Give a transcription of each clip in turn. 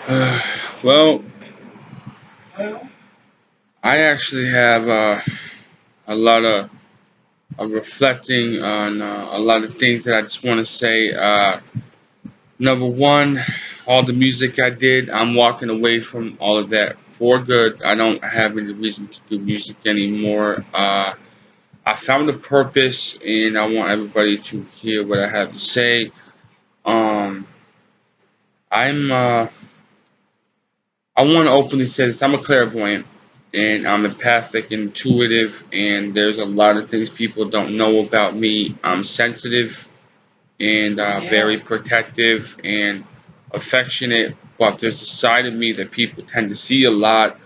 Well, I actually have a lot of reflecting on a lot of things that I just want to say. Number one, all the music I did, I'm walking away from all of that for good. I don't have any reason to do music anymore. I found a purpose, and I want everybody to hear what I have to say. Um, I'm I want to openly say this. I'm a clairvoyant, and I'm empathic, intuitive, and there's a lot of things people don't know about me. I'm sensitive and very protective and affectionate, but there's a side of me that people tend to see a lot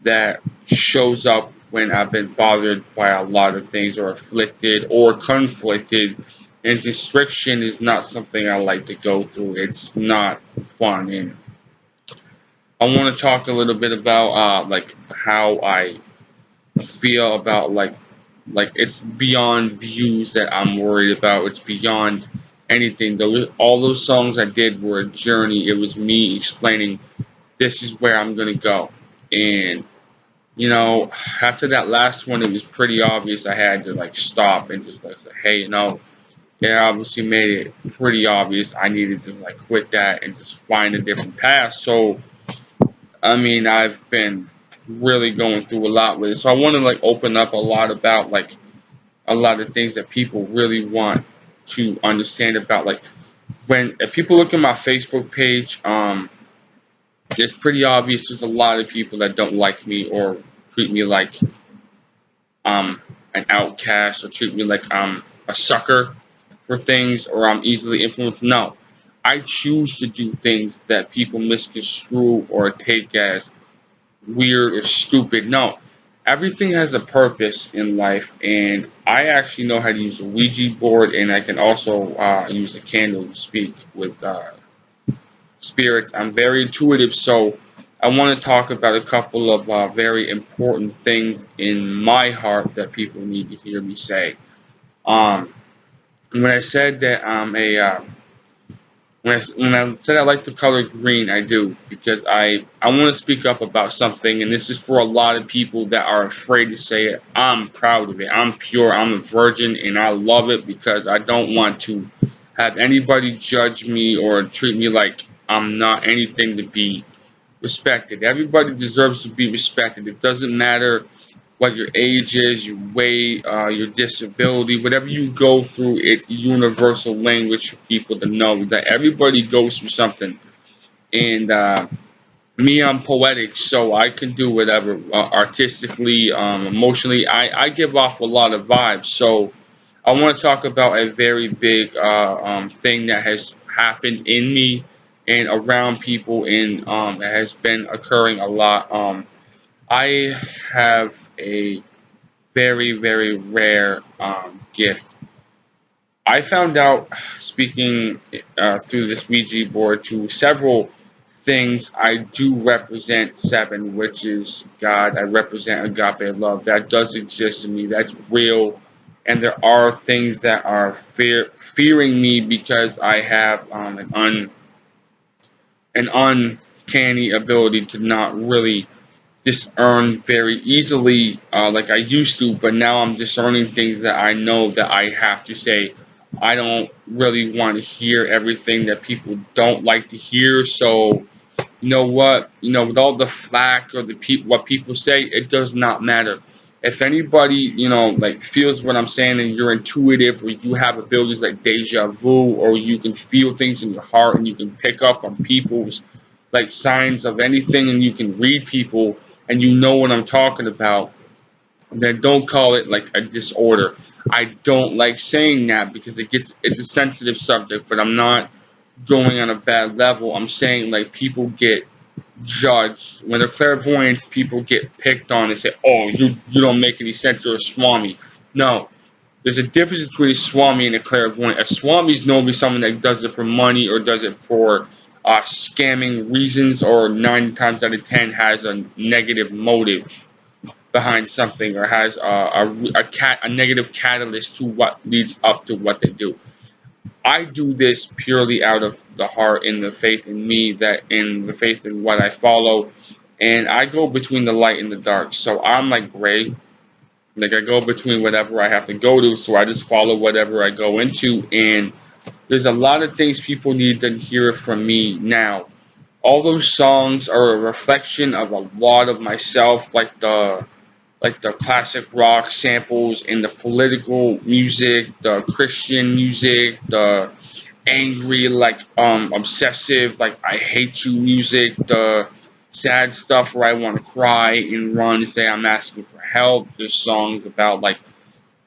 that shows up when I've been bothered by a lot of things or afflicted or conflicted. And constriction is not something I like to go through. It's not fun, and I want to talk a little bit about like how I feel about like it's beyond views that I'm worried about. It's beyond anything. All those songs I did were a journey. It was me explaining this is where I'm gonna go. And after that last one, it was pretty obvious. I had to like stop and just like say, hey, it obviously made it pretty obvious. I needed to like quit that and just find a different path. So I mean, I've been really going through a lot with it. So I want to like open up a lot about like a lot of things that people really want to understand about like when if people look at my Facebook page, it's pretty obvious there's a lot of people that don't like me or treat me like an outcast or treat me like I'm a sucker for things or I'm easily influenced. No. I choose to do things that people misconstrue or take as weird or stupid. No, everything has a purpose in life, and I actually know how to use a Ouija board, and I can also use a candle to speak with spirits. I'm very intuitive, so I want to talk about a couple of very important things in my heart that people need to hear me say. Um, when I said that I'm a when I said I like the color green, I do because I want to speak up about something, and this is for a lot of people that are afraid to say it. I'm proud of it. I'm pure. I'm a virgin, and I love it because I don't want to have anybody judge me or treat me like I'm not anything to be respected. Everybody deserves to be respected. It doesn't matter what your age is, your weight, your disability, whatever you go through, it's universal language for people to know that everybody goes through something. And me, I'm poetic, so I can do whatever artistically, emotionally. I give off a lot of vibes. So I want to talk about a very big thing that has happened in me and around people, and that has been occurring a lot. I have a very, very rare gift. I found out, speaking through this Ouija board, to several things. I do represent seven, which is God. I represent agape love. That does exist in me. That's real. And there are things that are fearing me because I have an uncanny ability to not really discern very easily like I used to, but now I'm discerning things that I know that I have to say. I don't really want to hear everything that people don't like to hear. So you know what? With all the flack or what people say, it does not matter. If anybody, like feels what I'm saying and you're intuitive or you have abilities like deja vu or you can feel things in your heart and you can pick up on people's like signs of anything and you can read people and you know what I'm talking about, then don't call it like a disorder. I don't like saying that because it's a sensitive subject, but I'm not going on a bad level. I'm saying like people get judged when they're clairvoyants. People get picked on and say, "Oh, you don't make any sense. You're a swami." No, there's a difference between a swami and a clairvoyant. A swami is normally someone that does it for money or does it for scamming reasons, or 9 times out of 10 has a negative motive behind something or has a negative catalyst to what leads up to what they do. I do this purely out of the heart and the faith in me, that in the faith in what I follow, and I go between the light and the dark. So I'm like gray, like I go between whatever I have to go to. So I just follow whatever I go into, and there's a lot of things people need to hear from me now. All those songs are a reflection of a lot of myself, like the classic rock samples and the political music, the Christian music, the angry, like obsessive, like I hate you music, the sad stuff where I want to cry and run and say I'm asking for help. There's songs about like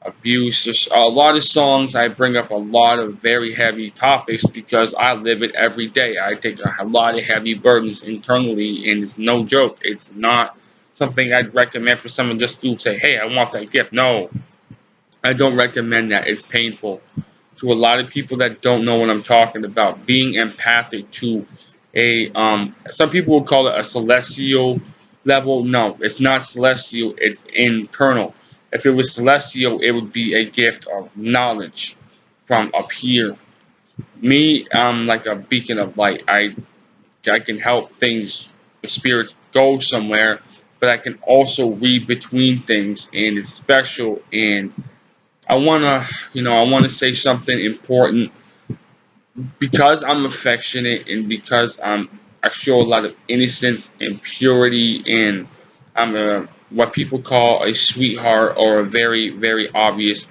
abuse. There's a lot of songs. I bring up a lot of very heavy topics because I live it every day. I take a lot of heavy burdens internally, and it's no joke. It's not something I'd recommend for someone just to say, hey, I want that gift. No, I don't recommend that. It's painful to a lot of people that don't know what I'm talking about. Being empathic to a some people would call it a celestial level. No, it's not celestial, it's internal. If it was celestial, it would be a gift of knowledge from up here. Me, I'm like a beacon of light. I can help things, the spirits go somewhere, but I can also read between things, and it's special. And I wanna say something important because I'm affectionate and because I show a lot of innocence and purity, and I'm a what people call a sweetheart, or a very, very obvious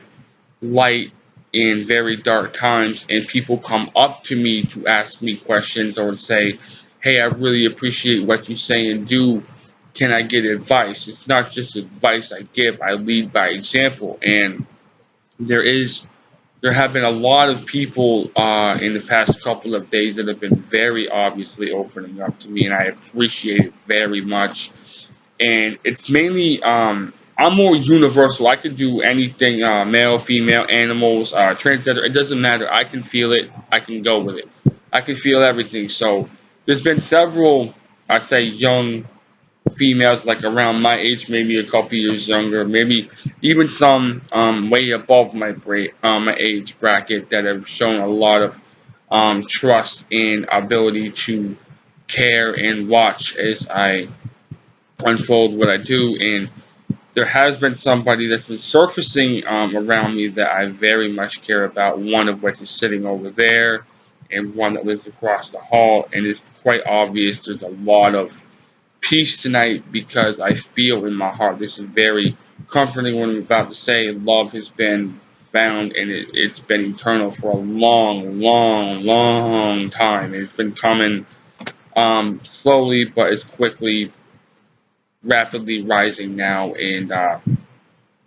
light in very dark times, and people come up to me to ask me questions or to say, hey, I really appreciate what you say and do. Can I get advice? It's not just advice I give, I lead by example. And there is there have been a lot of people in the past couple of days that have been very obviously opening up to me, and I appreciate it very much. And it's mainly, I'm more universal. I could do anything, male, female, animals, transgender. It doesn't matter. I can feel it. I can go with it. I can feel everything. So there's been several, I'd say, young females like around my age, maybe a couple years younger, maybe even some way above my age bracket, that have shown a lot of trust and ability to care and watch as I unfold what I do. And there has been somebody that's been surfacing around me that I very much care about. One of which is sitting over there, and one that lives across the hall. And it's quite obvious there's a lot of peace tonight because I feel in my heart. This is very comforting what I'm about to say. Love has been found, and it's been eternal for a long, long, long time. It's been coming slowly, but it's quickly, rapidly rising now, and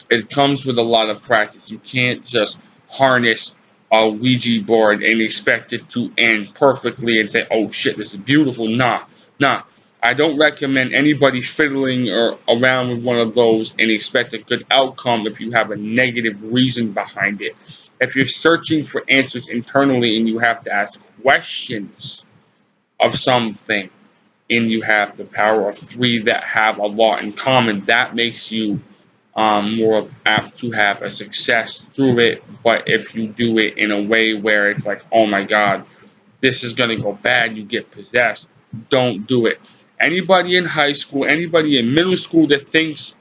it comes with a lot of practice. You can't just harness a Ouija board and expect it to end perfectly and say, oh shit, this is beautiful. Nah, nah. I don't recommend anybody fiddling or around with one of those and expect a good outcome if you have a negative reason behind it. If you're searching for answers internally and you have to ask questions of something, and you have the power of three that have a lot in common, that makes you more apt to have a success through it. But if you do it in a way where it's like, oh my god, this is going to go bad, you get possessed, don't do it. Anybody in high school, anybody in middle school that thinks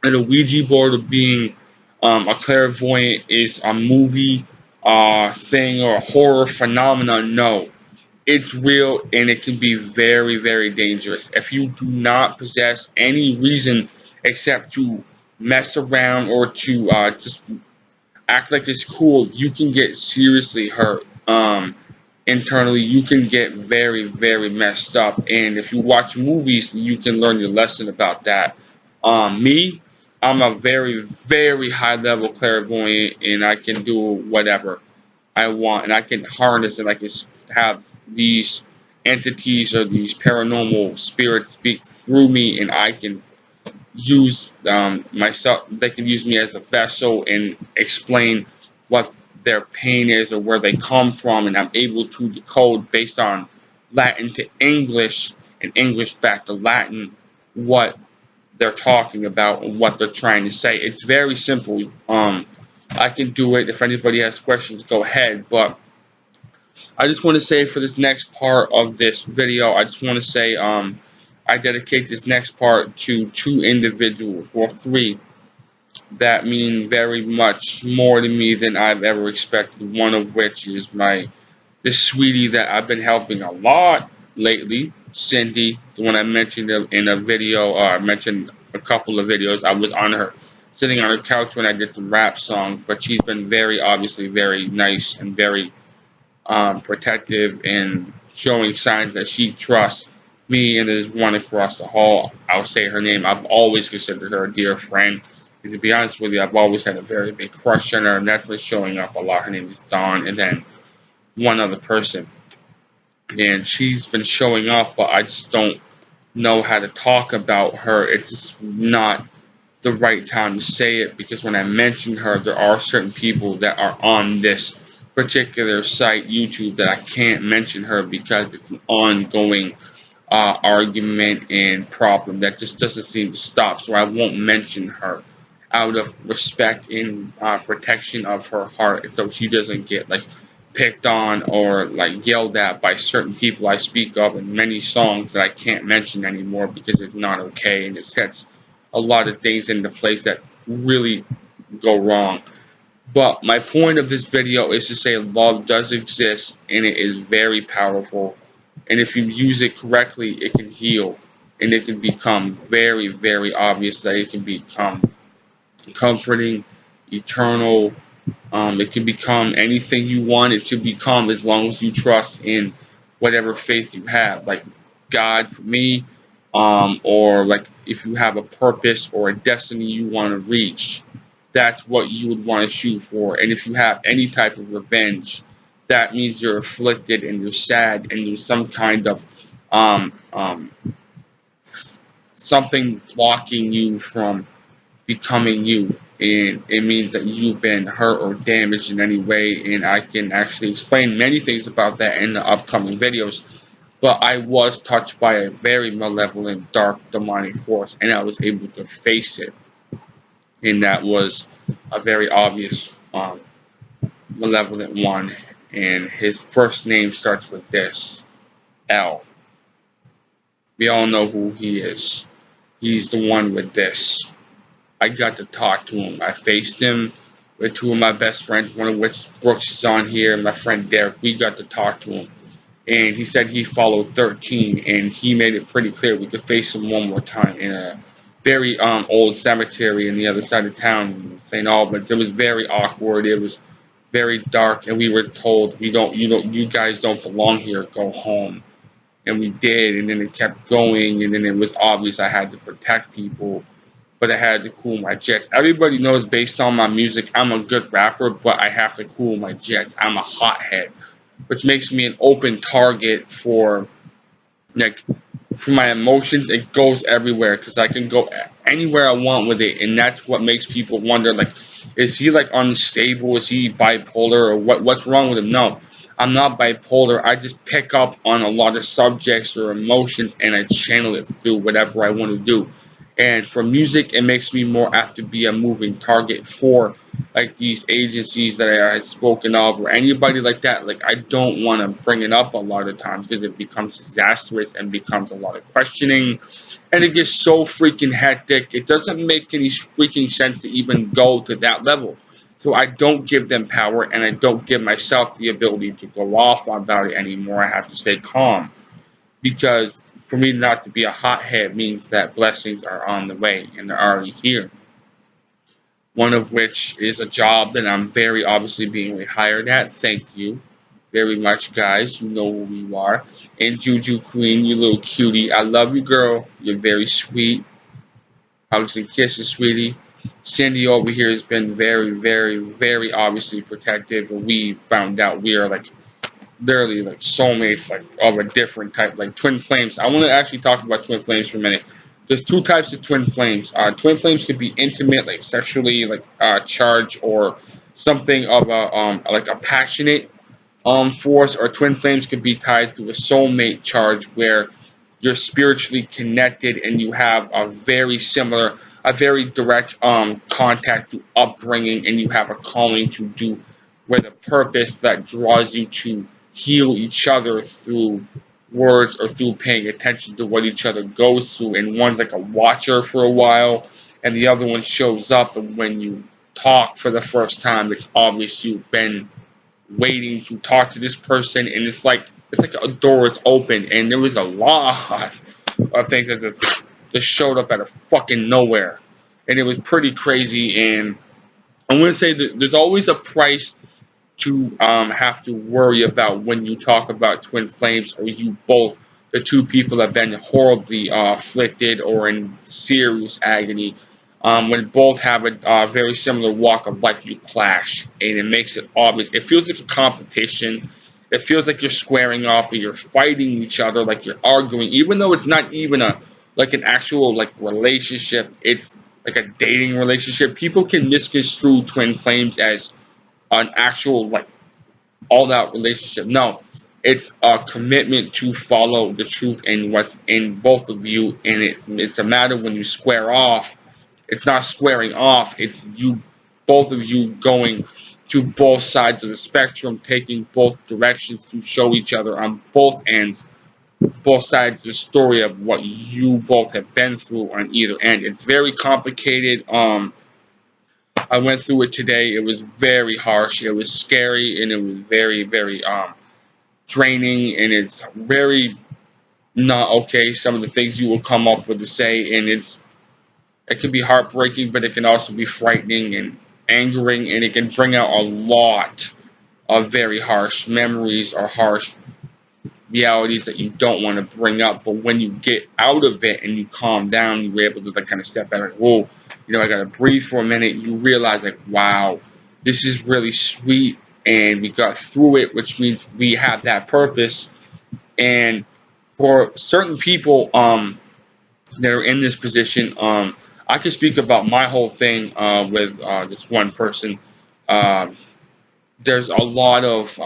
that a Ouija board or being a clairvoyant is a movie thing or a horror phenomenon, no. It's real, and it can be very, very dangerous. If you do not possess any reason except to mess around or to just act like it's cool, you can get seriously hurt. Internally, you can get very, very messed up. And if you watch movies, you can learn your lesson about that. Me, I'm a very, very high level clairvoyant, and I can do whatever I want, and I can harness and I can have these entities or these paranormal spirits speak through me, and I can use myself. They can use me as a vessel and explain what their pain is or where they come from, and I'm able to decode based on Latin to English and English back to Latin what they're talking about and what they're trying to say. It's very simple. I can do it. If anybody has questions, go ahead. But I just want to say for this next part of this video, I just want to say I dedicate this next part to two individuals, or three, that mean very much more to me than I've ever expected. One of which is this sweetie that I've been helping a lot lately, Cindy, the one I mentioned in a video. I mentioned a couple of videos. I was on her, sitting on her couch when I did some rap songs, but she's been very, obviously, very nice and very protective and showing signs that she trusts me and is wanting for us to haul. I'll say her name. I've always considered her a dear friend. And to be honest with you, I've always had a very big crush on her, and that's what's showing up a lot. Her name is Dawn, and then one other person. And she's been showing up, but I just don't know how to talk about her. It's just not the right time to say it, because when I mention her, there are certain people that are on this particular site, YouTube, that I can't mention her because it's an ongoing argument and problem that just doesn't seem to stop. So I won't mention her out of respect and protection of her heart, so she doesn't get like picked on or like yelled at by certain people I speak of in many songs that I can't mention anymore because it's not okay, and it sets a lot of things into place that really go wrong. But my point of this video is to say love does exist, and it is very powerful, and if you use it correctly, it can heal, and it can become very, very obvious that it can become comforting, eternal. It can become anything you want it to become, as long as you trust in whatever faith you have, like God for me, or like if you have a purpose or a destiny you want to reach, that's what you would want to shoot for. And if you have any type of revenge, that means you're afflicted and you're sad and there's some kind of um, um, something blocking you from becoming you, and it means that you've been hurt or damaged in any way, and I can actually explain many things about that in the upcoming videos. But I was touched by a very malevolent, dark, demonic force, and I was able to face it, and that was a very obvious malevolent one, and his first name starts with this, L. We all know who he is. He's the one with this. I got to talk to him. I faced him with two of my best friends, one of which Brooks is on here, and my friend Derek. We got to talk to him. And he said he followed 13, and he made it pretty clear we could face him one more time in a very old cemetery on the other side of town in St. Albans. It was very awkward. It was very dark, and we were told, you guys don't belong here. Go home. And we did, and then it kept going, and then it was obvious I had to protect people, but I had to cool my jets. Everybody knows based on my music, I'm a good rapper, but I have to cool my jets. I'm a hothead, which makes me an open target for my emotions. It goes everywhere because I can go anywhere I want with it, and that's what makes people wonder, like, is he like unstable? Is he bipolar, or what's wrong with him? No, I'm not bipolar. I just pick up on a lot of subjects or emotions, and I channel it through whatever I want to do. And for music, it makes me more apt to be a moving target for like these agencies that I have spoken of, or anybody like that. Like, I don't want to bring it up a lot of times because it becomes disastrous and becomes a lot of questioning, and it gets so freaking hectic. It doesn't make any freaking sense to even go to that level. So I don't give them power, and I don't give myself the ability to go off about it anymore. I have to stay calm, because for me not to be a hothead means that blessings are on the way, and they're already here. One of which is a job that I'm very obviously being rehired at. Thank you very much, guys. You know who you are. And Juju Queen, you little cutie. I love you, girl. You're very sweet. Hugs and kisses, sweetie. Cindy over here has been very, very, very obviously protective, and we found out we are like literally like soulmates, like of a different type, like twin flames. I want to actually talk about twin flames for a minute. There's two types of twin flames. Twin flames could be intimate, like sexually, like charged, or something of a like a passionate force, or twin flames could be tied to a soulmate charge where you're spiritually connected and you have a very similar, a very direct contact to upbringing, and you have a calling to do with a purpose that draws you to heal each other through words or through paying attention to what each other goes through. And one's like a watcher for a while, and the other one shows up. And when you talk for the first time, it's obvious you've been waiting to talk to this person, and it's like a door is open, and there was a lot of things that just showed up out of fucking nowhere, and it was pretty crazy. And I'm gonna say that there's always a price to have to worry about when you talk about twin flames, or you both, the two people have been horribly afflicted or in serious agony. When both have a very similar walk of life, you clash, and it makes it obvious. It feels like a competition. It feels like you're squaring off, or you're fighting each other, like you're arguing, even though it's not even a like an actual like relationship. It's like a dating relationship. People can misconstrue twin flames as an actual like all out relationship. No, it's a commitment to follow the truth and what's in both of you, and it's a matter when you square off. It's not squaring off. It's you, both of you going to both sides of the spectrum, taking both directions to show each other on both ends, both sides of the story of what you both have been through on either end. It's very complicated. I went through it today. It was very harsh. It was scary, and it was very, very draining, and it's very not okay. Some of the things you will come up with to say, and it can be heartbreaking, but it can also be frightening and angering, and it can bring out a lot of very harsh memories or harsh realities that you don't want to bring up. But when you get out of it and you calm down, you're able to like kind of step back, like, whoa, I gotta breathe for a minute. You realize like, wow, this is really sweet, and we got through it, which means we have that purpose. And for certain people that are in this position, I can speak about my whole thing with this one person. Uh, there's a lot of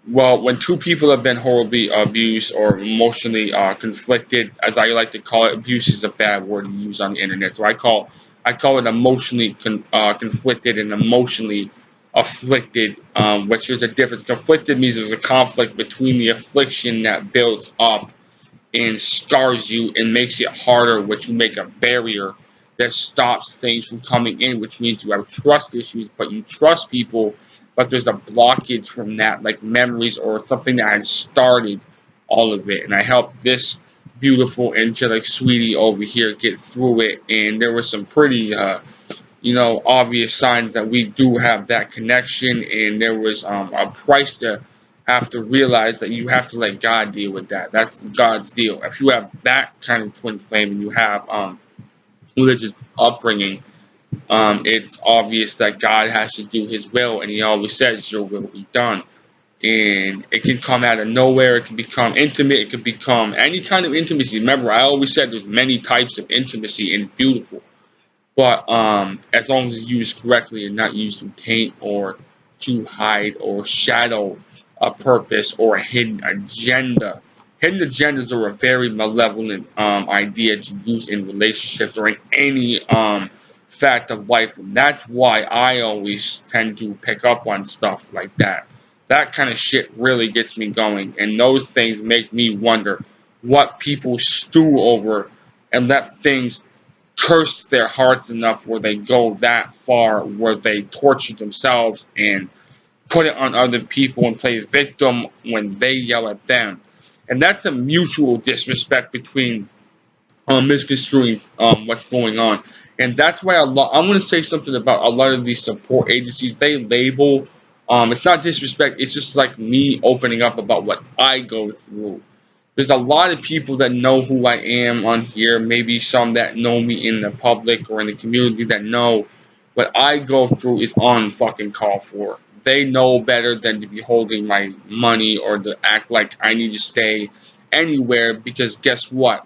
well, when two people have been horribly abused or emotionally conflicted, as I like to call it, abuse is a bad word to use on the internet. So I call it emotionally conflicted and emotionally afflicted, which is a difference. Conflicted means there's a conflict between the affliction that builds up and scars you and makes it harder, which you make a barrier that stops things from coming in, which means you have trust issues, but you trust people, but there's a blockage from that, like memories or something that had started all of it. And I helped this beautiful angelic sweetie over here get through it, and there were some pretty obvious signs that we do have that connection, and there was a price to have to realize that you have to let God deal with that. That's God's deal. If you have that kind of twin flame and you have religious upbringing, it's obvious that God has to do His will, and He always says, "Your will be done." And it can come out of nowhere. It can become intimate. It can become any kind of intimacy. Remember, I always said there's many types of intimacy, and it's beautiful. But as long as it's used correctly and not used to taint or to hide or shadow a purpose or a hidden agenda. Hidden agendas are a very malevolent idea to use in relationships or in any fact of life. And that's why I always tend to pick up on stuff like that. That kind of shit really gets me going. And those things make me wonder what people stew over and let things curse their hearts enough where they go that far, where they torture themselves and put it on other people and play victim when they yell at them. And that's a mutual disrespect between misconstruing what's going on. And that's why I'm going to say something about a lot of these support agencies. They label, it's not disrespect, it's just like me opening up about what I go through. There's a lot of people that know who I am on here, maybe some that know me in the public or in the community that know what I go through is on fucking call for. They know better than to be holding my money or to act like I need to stay anywhere, because guess what?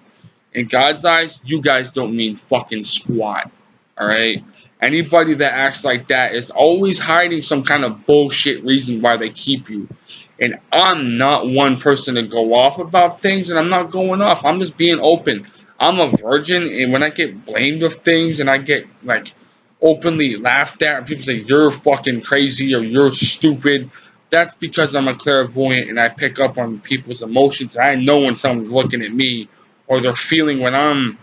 In God's eyes, you guys don't mean fucking squat. Alright? Anybody that acts like that is always hiding some kind of bullshit reason why they keep you. And I'm not one person to go off about things, and I'm not going off. I'm just being open. I'm a virgin, and when I get blamed of things and I get like openly laughed at, and people say you're fucking crazy or you're stupid That's because I'm a clairvoyant and I pick up on people's emotions. I know when someone's looking at me or they're feeling when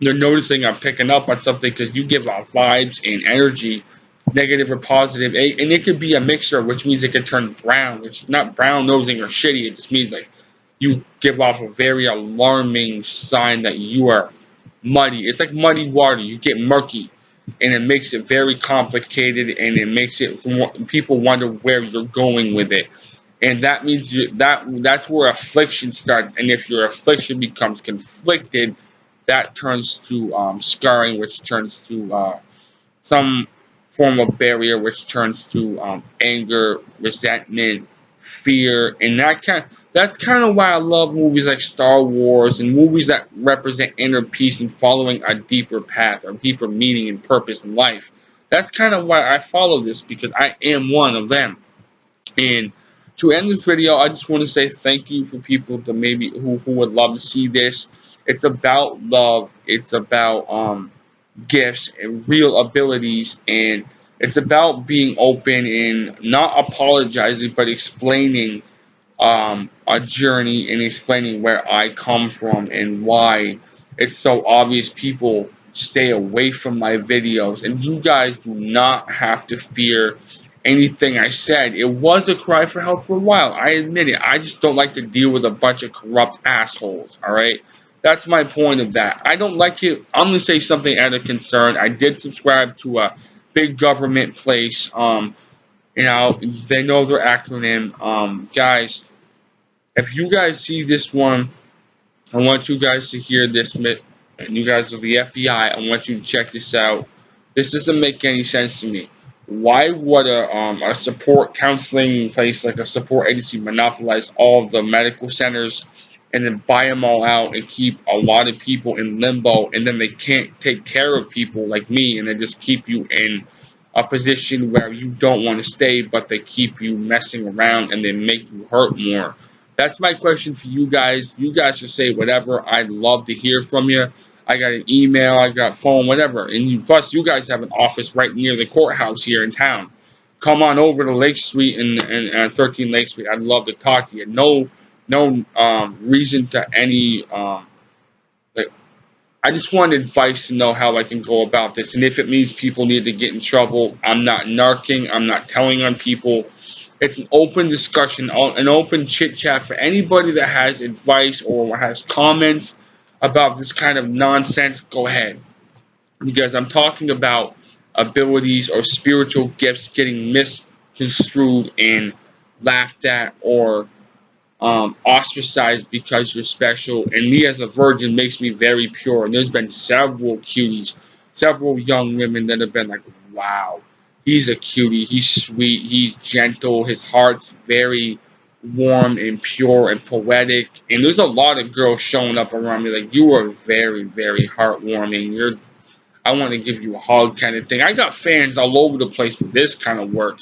they're noticing I'm picking up on something because you give off vibes and energy, negative or positive, and it could be a mixture, which means it could turn brown, which is not brown nosing or shitty. It just means like you give off a very alarming sign that you are muddy. It's like muddy water. You get murky, and it makes it very complicated, and it makes it people wonder where you're going with it. And that means that's where affliction starts. And if your affliction becomes conflicted, that turns to scarring, which turns to some form of barrier, which turns to anger, resentment, fear, and that's kind of why I love movies like Star Wars and movies that represent inner peace and following a deeper path or deeper meaning and purpose in life. That's kind of why I follow this, because I am one of them. And to end this video, I just want to say thank you for people that maybe who would love to see this. It's about love. It's about gifts and real abilities, and it's about being open and not apologizing but explaining a journey and explaining where I come from and why it's so obvious people stay away from my videos. And you guys do not have to fear anything I said. It was a cry for help for a while. I admit it. I just don't like to deal with a bunch of corrupt assholes, alright? That's my point of that. I don't like it. I'm going to say something out of concern. I did subscribe to a big government place. They know their acronym. Guys, if you guys see this one, I want you guys to hear this. And you guys are the FBI, I want you to check this out. This doesn't make any sense to me. Why would a support counseling place like a support agency monopolize all of the medical centers and then buy them all out and keep a lot of people in limbo, and then they can't take care of people like me, and they just keep you in a position where you don't want to stay, but they keep you messing around and they make you hurt more? That's my question for you guys. You guys can say whatever. I'd love to hear from you. I got an email, I got phone, whatever. And plus, you guys have an office right near the courthouse here in town. Come on over to Lake Street and 13 Lake Street. I'd love to talk to you. No reason to any. Like, I just want advice to know how I can go about this. And if it means people need to get in trouble, I'm not narking. I'm not telling on people. It's an open discussion, an open chit chat for anybody that has advice or has comments about this kind of nonsense. Go ahead, because I'm talking about abilities or spiritual gifts getting misconstrued and laughed at or ostracized because you're special. And me as a virgin makes me very pure. And there's been several cuties, several young women that have been like, wow, he's a cutie, he's sweet, he's gentle, his heart's very warm and pure and poetic. And there's a lot of girls showing up around me like, you are very, very heartwarming. I want to give you a hug kind of thing. I got fans all over the place for this kind of work,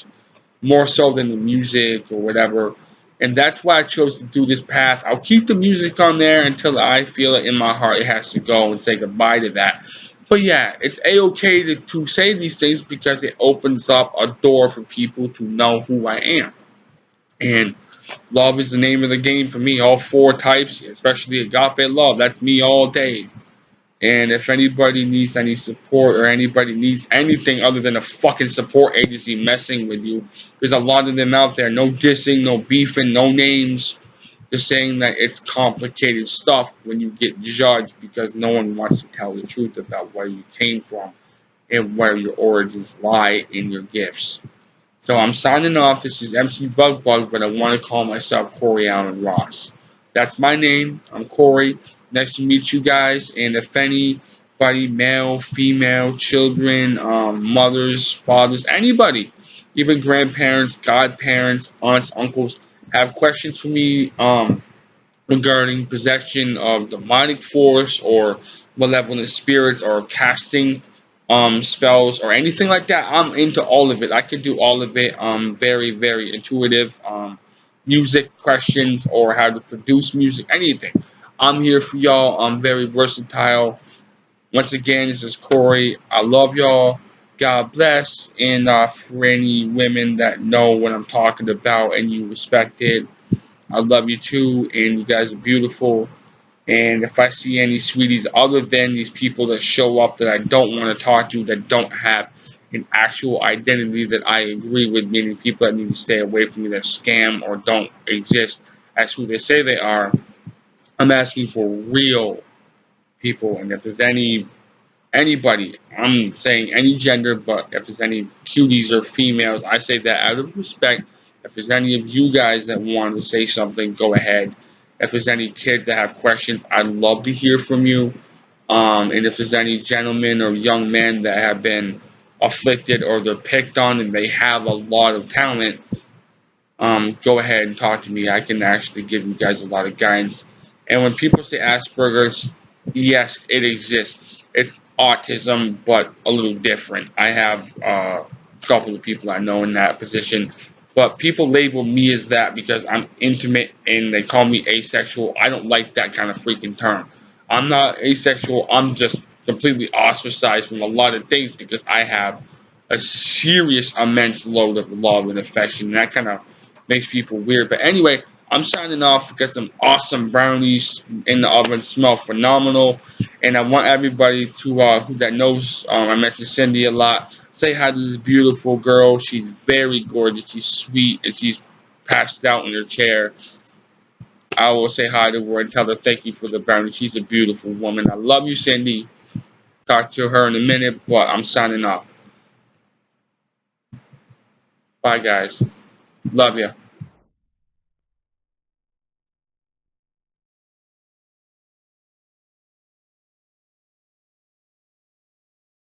more so than the music or whatever. And that's why I chose to do this path. I'll keep the music on there until I feel it in my heart it has to go and say goodbye to that. But yeah, it's a-okay to say these things because it opens up a door for people to know who I am. And love is the name of the game for me. All four types, especially agape love. That's me all day. And if anybody needs any support or anybody needs anything other than a fucking support agency messing with you, there's a lot of them out there. No dissing, no beefing, no names. Just saying that it's complicated stuff when you get judged because no one wants to tell the truth about where you came from and where your origins lie in your gifts. So I'm signing off. This is MC Bug, but I want to call myself Corey Allen Ross. That's my name. I'm Corey. Nice to meet you guys. And if anybody, male, female, children, mothers, fathers, anybody, even grandparents, godparents, aunts, uncles, have questions for me regarding possession of demonic force or malevolent spirits or casting spells or anything like that, I'm into all of it. I could do all of it. Very, very intuitive. Music questions or how to produce music, anything. I'm here for y'all. I'm very versatile. Once again, this is Corey. I love y'all. God bless. And for any women that know what I'm talking about and you respect it, I love you too. And you guys are beautiful. And if I see any sweeties other than these people that show up that I don't want to talk to, that don't have an actual identity that I agree with, meaning people that need to stay away from me, that scam or don't exist as who they say they are, I'm asking for real people. And if there's anybody, I'm saying any gender, but if there's any cuties or females, I say that out of respect. If there's any of you guys that want to say something, go ahead. If there's any kids that have questions, I'd love to hear from you. And if there's any gentlemen or young men that have been afflicted or they're picked on and they have a lot of talent, go ahead and talk to me. I can actually give you guys a lot of guidance. And when people say Asperger's, yes, it exists. It's autism, but a little different. I have a couple of people I know in that position. But people label me as that because I'm intimate and they call me asexual. I don't like that kind of freaking term. I'm not asexual. I'm just completely ostracized from a lot of things because I have a serious, immense load of love and affection. And that kind of makes people weird. But anyway, I'm signing off. Got some awesome brownies in the oven, smell phenomenal. And I want everybody to who that knows. I mentioned Cindy a lot. Say hi to this beautiful girl. She's very gorgeous. She's sweet, and she's passed out in her chair. I will say hi to her and tell her thank you for the brownie. She's a beautiful woman. I love you, Cindy. Talk to her in a minute, but I'm signing off. Bye, guys. Love you.